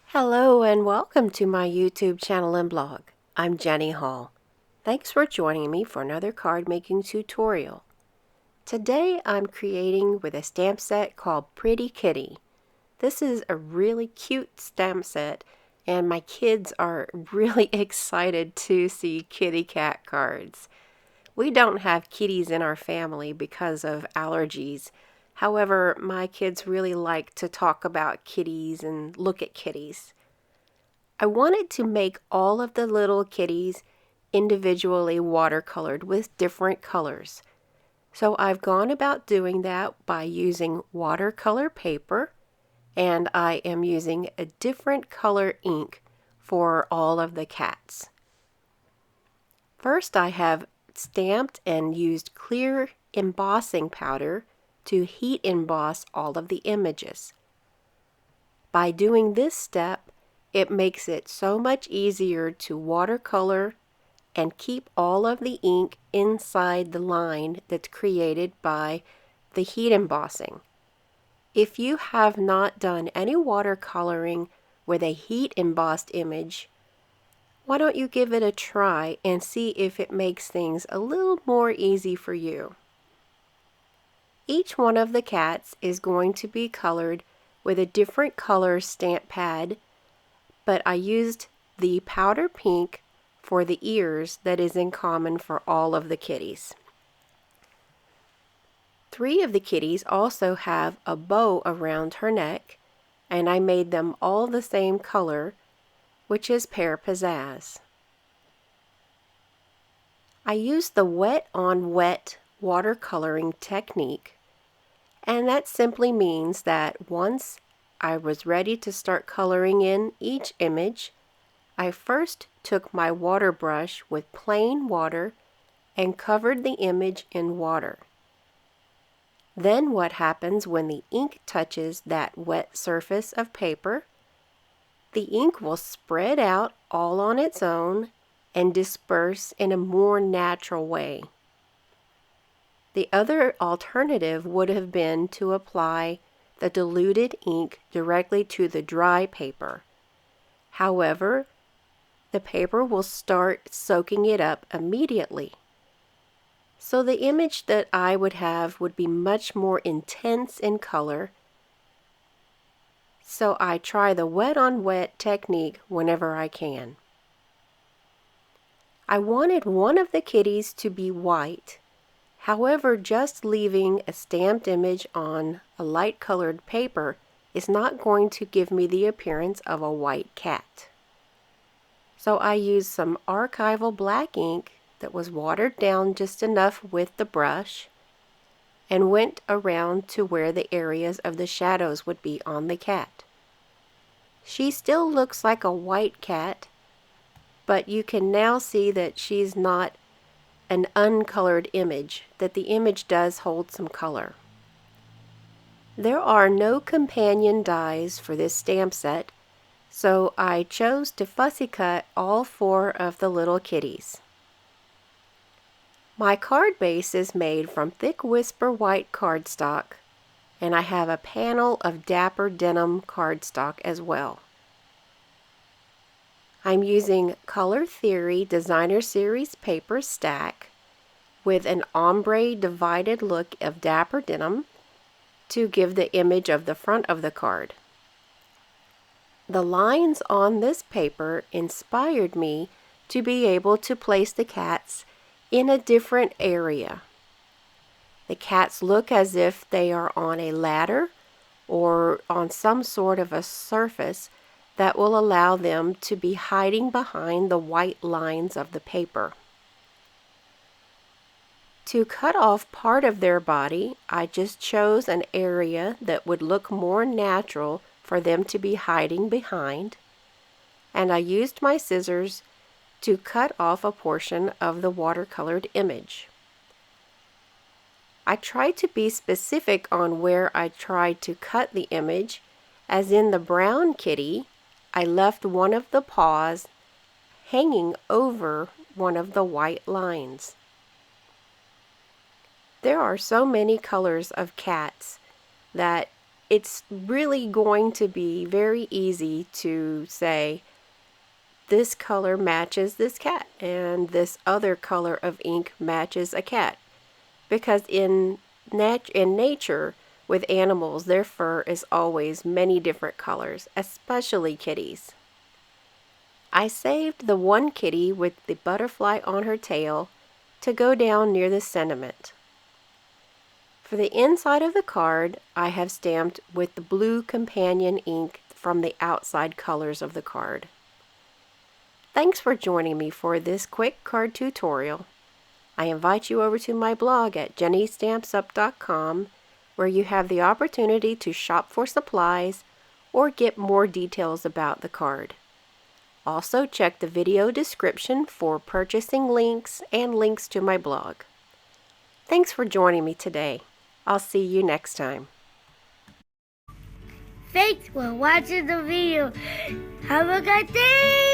Hello and welcome to my YouTube channel and blog. I'm Jenny Hall. Thanks for joining me for another card making tutorial. Today I'm creating with a stamp set called Pretty Kitty. This is a really cute stamp set and my kids are really excited to see kitty cat cards. We don't have kitties in our family because of allergies. However, my kids really like to talk about kitties and look at kitties. I wanted to make all of the little kitties individually watercolored with different colors. So I've gone about doing that by using watercolor paper, and I am using a different color ink for all of the cats. First, I have stamped and used clear embossing powder to heat emboss all of the images. By doing this step, it makes it so much easier to watercolor and keep all of the ink inside the line that's created by the heat embossing. If you have not done any watercoloring with a heat embossed image, why don't you give it a try and see if it makes things a little more easy for you. Each one of the cats is going to be colored with a different color stamp pad, but I used the powder pink for the ears that is in common for all of the kitties. 3 of the kitties also have a bow around her neck, and I made them all the same color, which is Pear Pizzazz. I used the wet on wet watercoloring technique, and that simply means that once I was ready to start coloring in each image, I first took my water brush with plain water and covered the image in water. Then what happens when the ink touches that wet surface of paper? The ink will spread out all on its own and disperse in a more natural way. The other alternative would have been to apply the diluted ink directly to the dry paper. However, the paper will start soaking it up immediately. So the image that I would have would be much more intense in color. So I try the wet on wet technique whenever I can. I wanted one of the kitties to be white. However, just leaving a stamped image on a light colored paper is not going to give me the appearance of a white cat. So I used some archival black ink that was watered down just enough with the brush and went around to where the areas of the shadows would be on the cat. She still looks like a white cat, but you can now see that she's not an uncolored image, that the image does hold some color. There are no companion dies for this stamp set, so I chose to fussy cut all 4 of the little kitties. My card base is made from thick Whisper white cardstock, and I have a panel of Dapper Denim cardstock as well. I'm using Color Theory Designer Series paper stack with an ombre divided look of Dapper Denim to give the image of the front of the card. The lines on this paper inspired me to be able to place the cats in a different area. The cats look as if they are on a ladder or on some sort of a surface that will allow them to be hiding behind the white lines of the paper. To cut off part of their body, I just chose an area that would look more natural for them to be hiding behind, and I used my scissors to cut off a portion of the watercolored image. I tried to be specific on where I tried to cut the image, as in the brown kitty, I left one of the paws hanging over one of the white lines. There are so many colors of cats that it's really going to be very easy to say this color matches this cat and this other color of ink matches a cat, because in nature with animals, their fur is always many different colors, especially kitties. I saved the one kitty with the butterfly on her tail to go down near the sentiment. For the inside of the card, I have stamped with the blue companion ink from the outside colors of the card. Thanks for joining me for this quick card tutorial. I invite you over to my blog at jennystampsup.com, where you have the opportunity to shop for supplies or get more details about the card. Also check the video description for purchasing links and links to my blog. Thanks for joining me today. I'll see you next time. Thanks for watching the video. Have a good day!